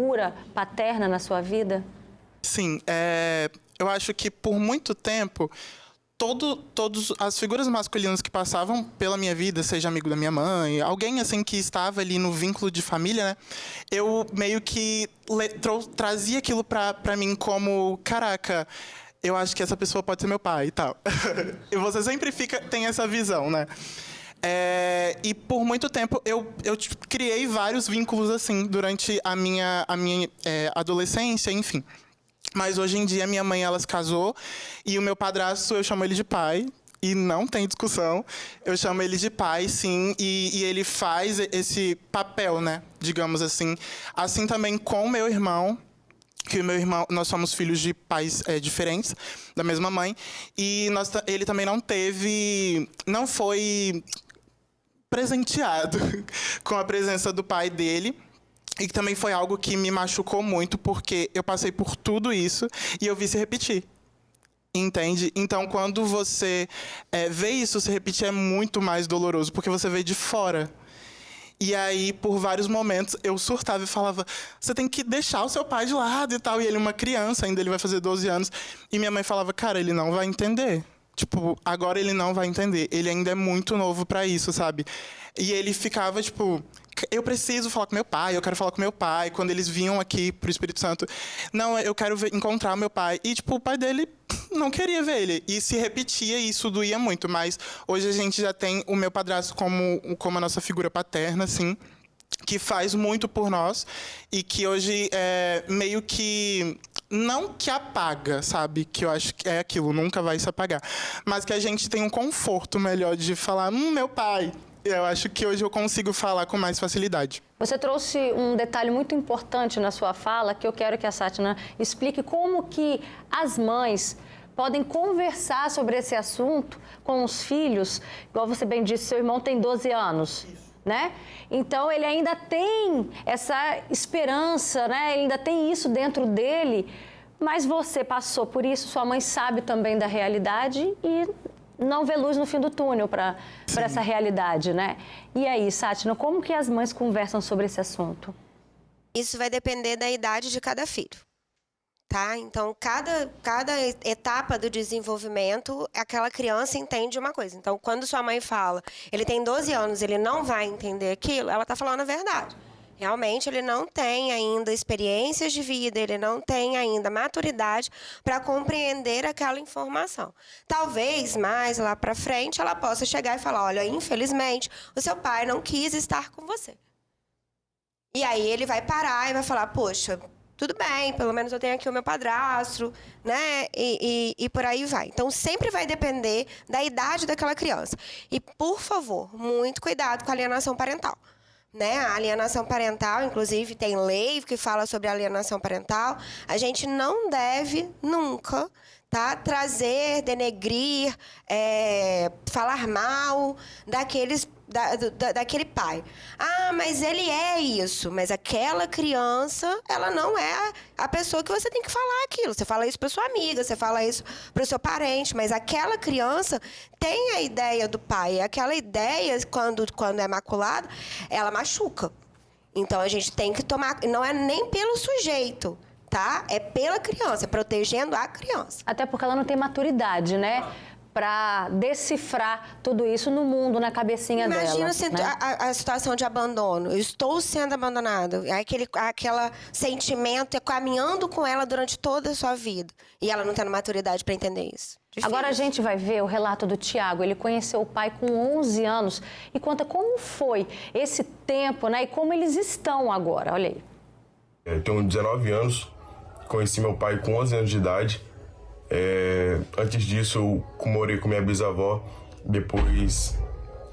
figura paterna na sua vida? Sim, eu acho que por muito tempo, todas as figuras masculinas que passavam pela minha vida, seja amigo da minha mãe, alguém assim que estava ali no vínculo de família, né? Eu meio que trazia aquilo pra mim como, caraca, eu acho que essa pessoa pode ser meu pai e tal. E você sempre tem essa visão, né? E por muito tempo eu criei vários vínculos assim durante a minha adolescência, enfim. Mas hoje em dia minha mãe, ela se casou e o meu padrasto, eu chamo ele de pai. E não tem discussão, eu chamo ele de pai, sim, e ele faz esse papel, né, digamos assim. Assim também com o meu irmão, que o meu irmão, nós somos filhos de pais diferentes, da mesma mãe, e ele também não foi presenteado com a presença do pai dele. E que também foi algo que me machucou muito, porque eu passei por tudo isso e eu vi se repetir. Entende? Então, quando você vê isso se repetir, é muito mais doloroso, porque você vê de fora. E aí, por vários momentos, eu surtava e falava, você tem que deixar o seu pai de lado e tal. E ele é uma criança, ainda ele vai fazer 12 anos. E minha mãe falava, cara, ele não vai entender. Tipo, agora ele não vai entender. Ele ainda é muito novo pra isso, sabe? E ele ficava, tipo, eu preciso falar com meu pai, eu quero falar com meu pai. Quando eles vinham aqui pro Espírito Santo, não, eu quero encontrar meu pai. E, tipo, o pai dele não queria ver ele. E se repetia e isso doía muito. Mas hoje a gente já tem o meu padrasto como a nossa figura paterna, assim, que faz muito por nós. E que hoje meio que não que apaga, sabe? Que eu acho que é aquilo, nunca vai se apagar. Mas que a gente tem um conforto melhor de falar, meu pai. Eu acho que hoje eu consigo falar com mais facilidade. Você trouxe um detalhe muito importante na sua fala, que eu quero que a Sátina explique como que as mães podem conversar sobre esse assunto com os filhos. Igual você bem disse, seu irmão tem 12 anos. Né? Então ele ainda tem essa esperança, né? Ele ainda tem isso dentro dele, mas você passou por isso, sua mãe sabe também da realidade e não vê luz no fim do túnel para essa realidade, né? E aí, Sátina, como que as mães conversam sobre esse assunto? Isso vai depender da idade de cada filho. Tá? Então, cada etapa do desenvolvimento, aquela criança entende uma coisa. Então, quando sua mãe fala, ele tem 12 anos, ele não vai entender aquilo, ela está falando a verdade. Realmente, ele não tem ainda experiências de vida, ele não tem ainda maturidade para compreender aquela informação. Talvez, mais lá para frente, ela possa chegar e falar, olha, infelizmente, o seu pai não quis estar com você. E aí ele vai parar e vai falar, poxa, tudo bem, pelo menos eu tenho aqui o meu padrasto, né? E por aí vai. Então, sempre vai depender da idade daquela criança. E, por favor, muito cuidado com a alienação parental. Né? A alienação parental, inclusive, tem lei que fala sobre alienação parental. A gente não deve nunca, tá, trazer, denegrir, falar mal daquele pai. Ah, mas ele é isso. Mas aquela criança, ela não é a pessoa que você tem que falar aquilo. Você fala isso para sua amiga, você fala isso para o seu parente, mas aquela criança tem a ideia do pai. Aquela ideia, quando é maculada, ela machuca. Então, a gente tem que tomar... Não é nem pelo sujeito, tá? É pela criança, protegendo a criança. Até porque ela não tem maturidade, né? Para decifrar tudo isso no mundo, na cabecinha dela. Imagina né? a situação de abandono. Eu estou sendo abandonada. Aquele sentimento caminhando com ela durante toda a sua vida. E ela não tendo maturidade para entender isso. Difícil. Agora a gente vai ver o relato do Tiago. Ele conheceu o pai com 11 anos e conta como foi esse tempo, né? E como eles estão agora. Olha aí. Eu tenho 19 anos. Conheci meu pai com 11 anos de idade. Antes disso, eu morei com minha bisavó, depois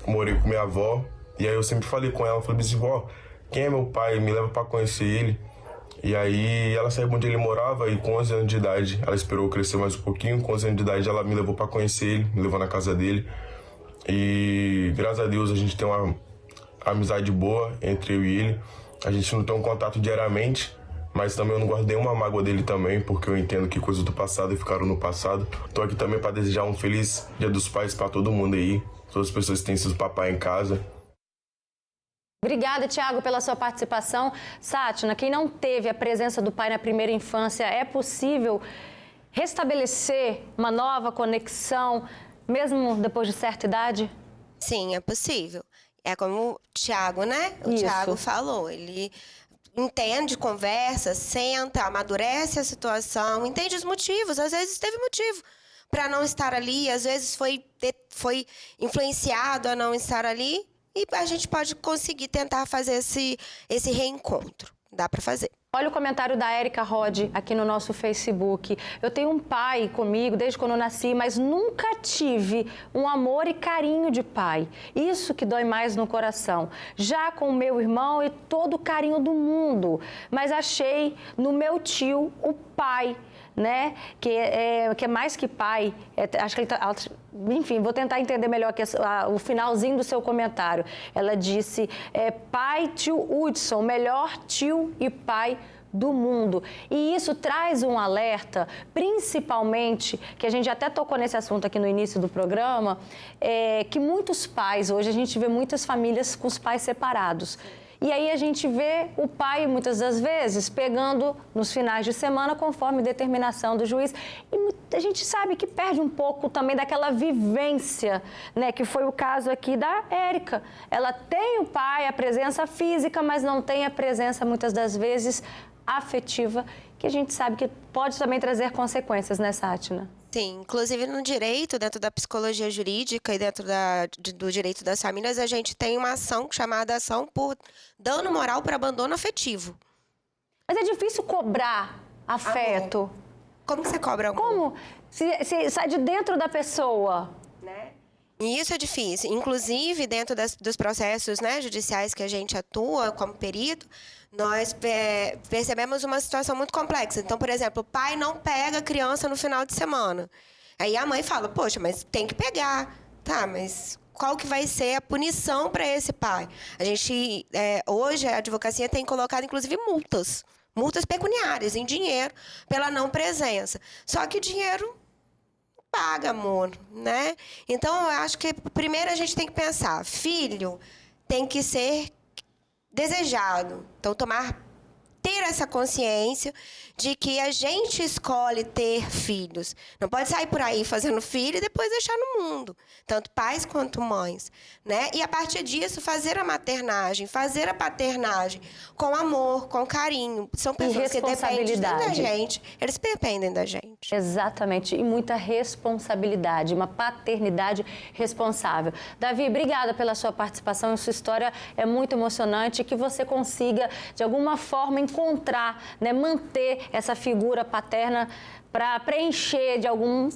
morei com minha avó, e aí eu sempre falei com ela, falei, bisavó, quem é meu pai? Me leva pra conhecer ele. E aí ela saiu onde ele morava e com 11 anos de idade, ela esperou eu crescer mais um pouquinho, com 11 anos de idade ela me levou pra conhecer ele, me levou na casa dele. E graças a Deus a gente tem uma amizade boa entre eu e ele, a gente não tem um contato diariamente, mas também eu não guardei uma mágoa dele também, porque eu entendo que coisas do passado ficaram no passado. Tô aqui também para desejar um feliz Dia dos Pais para todo mundo aí, todas as pessoas que têm seus papai em casa. Obrigada, Tiago, pela sua participação. Sátina, quem não teve a presença do pai na primeira infância, é possível restabelecer uma nova conexão, mesmo depois de certa idade? Sim, é possível. É como o Tiago, né? O Isso. Tiago falou, ele entende, conversa, senta, amadurece a situação, entende os motivos. Às vezes teve motivo para não estar ali, às vezes foi influenciado a não estar ali, e a gente pode conseguir tentar fazer esse reencontro. Dá para fazer. Olha o comentário da Érica Rod aqui no nosso Facebook. Eu tenho um pai comigo desde quando eu nasci, mas nunca tive um amor e carinho de pai. Isso que dói mais no coração. Já com o meu irmão e todo o carinho do mundo, mas achei no meu tio o pai, né? Que é mais que pai. Acho que ele tá... Enfim, vou tentar entender melhor aqui o finalzinho do seu comentário. Ela disse, pai tio Hudson, melhor tio e pai do mundo. E isso traz um alerta, principalmente, que a gente até tocou nesse assunto aqui no início do programa, que muitos pais, hoje a gente vê muitas famílias com os pais separados. E aí a gente vê o pai, muitas das vezes, pegando nos finais de semana, conforme determinação do juiz. E a gente sabe que perde um pouco também daquela vivência, né? Que foi o caso aqui da Érica. Ela tem o pai, a presença física, mas não tem a presença, muitas das vezes, afetiva, que a gente sabe que pode também trazer consequências, né, Sátina? Sim, inclusive no direito, dentro da psicologia jurídica e dentro do direito das famílias, a gente tem uma ação chamada ação por dano moral por abandono afetivo. Mas é difícil cobrar afeto. Amor. Como que você cobra amor? Como? Se sai de dentro da pessoa. Né? E isso é difícil. Inclusive, dentro dos processos, né, judiciais que a gente atua como perito, nós percebemos uma situação muito complexa. Então, por exemplo, o pai não pega a criança no final de semana. Aí a mãe fala, poxa, mas tem que pegar. Tá, mas qual que vai ser a punição para esse pai? A gente, hoje, a advocacia tem colocado, inclusive, multas pecuniárias, em dinheiro, pela não presença. Só que o dinheiro paga, amor, né? Então, eu acho que primeiro a gente tem que pensar, filho tem que ser desejado. Então, ter essa consciência de que a gente escolhe ter filhos. Não pode sair por aí fazendo filho e depois deixar no mundo. Tanto pais quanto mães, né? E, a partir disso, fazer a maternagem, fazer a paternagem com amor, com carinho. São pessoas que dependem da gente. Eles dependem da gente. Exatamente. E muita responsabilidade. Uma paternidade responsável. Davi, obrigada pela sua participação. A sua história é muito emocionante. Que você consiga, de alguma forma, encontrar, né, manter essa figura paterna para preencher de algum...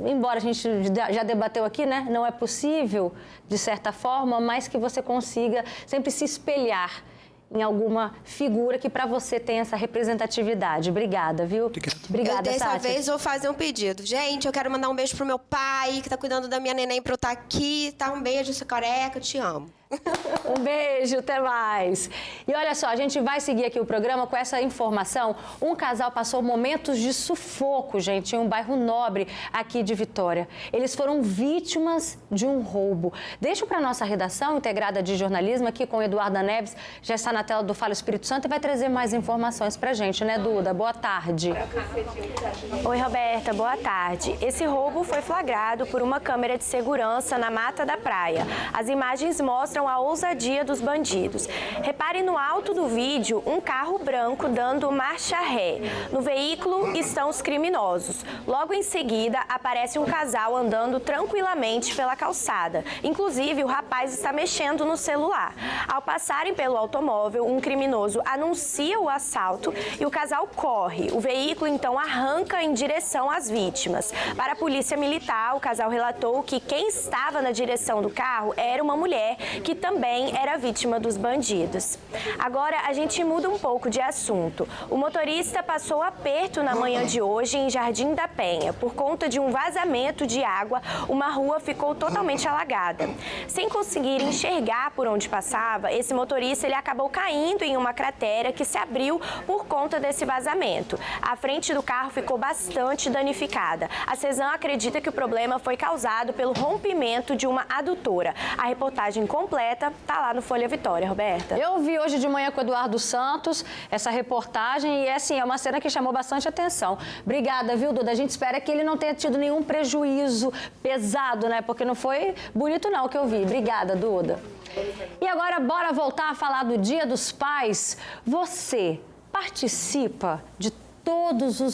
Embora a gente já debateu aqui, né? Não é possível, de certa forma, mas que você consiga sempre se espelhar em alguma figura que para você tenha essa representatividade. Obrigada, viu? Obrigada, Sátia. Dessa vez vou fazer um pedido. Gente, eu quero mandar um beijo pro meu pai, que tá cuidando da minha neném pra eu estar aqui. Tá? Um beijo, seu careca, eu te amo. Um beijo, até mais. E olha só, a gente vai seguir aqui o programa com essa informação. Um casal passou momentos de sufoco, gente, em um bairro nobre aqui de Vitória. Eles foram vítimas de um roubo. Deixo para a nossa redação integrada de jornalismo aqui com Eduarda Neves, já está na tela do Fala Espírito Santo e vai trazer mais informações para a gente, né, Duda? Boa tarde. Oi, Roberta, boa tarde. Esse roubo foi flagrado por uma câmera de segurança na Mata da Praia. As imagens mostram a ousadia dos bandidos. Repare no alto do vídeo um carro branco dando marcha ré. No veículo estão os criminosos. Logo em seguida, aparece um casal andando tranquilamente pela calçada. Inclusive, o rapaz está mexendo no celular. Ao passarem pelo automóvel, um criminoso anuncia o assalto e o casal corre. O veículo, então, arranca em direção às vítimas. Para a polícia militar, o casal relatou que quem estava na direção do carro era uma mulher que também era vítima dos bandidos. Agora, a gente muda um pouco de assunto. O motorista passou aperto na manhã de hoje em Jardim da Penha. Por conta de um vazamento de água, uma rua ficou totalmente alagada. Sem conseguir enxergar por onde passava, esse motorista ele acabou caindo em uma cratera que se abriu por conta desse vazamento. A frente do carro ficou bastante danificada. A Cesan acredita que o problema foi causado pelo rompimento de uma adutora. A reportagem completa completa tá lá no Folha Vitória, Roberta. Eu vi hoje de manhã com o Eduardo Santos essa reportagem e assim, é uma cena que chamou bastante atenção. Obrigada, viu, Duda? A gente espera que ele não tenha tido nenhum prejuízo pesado, né? Porque não foi bonito não que eu vi. Obrigada, Duda. E agora bora voltar a falar do Dia dos Pais. Você participa de todos os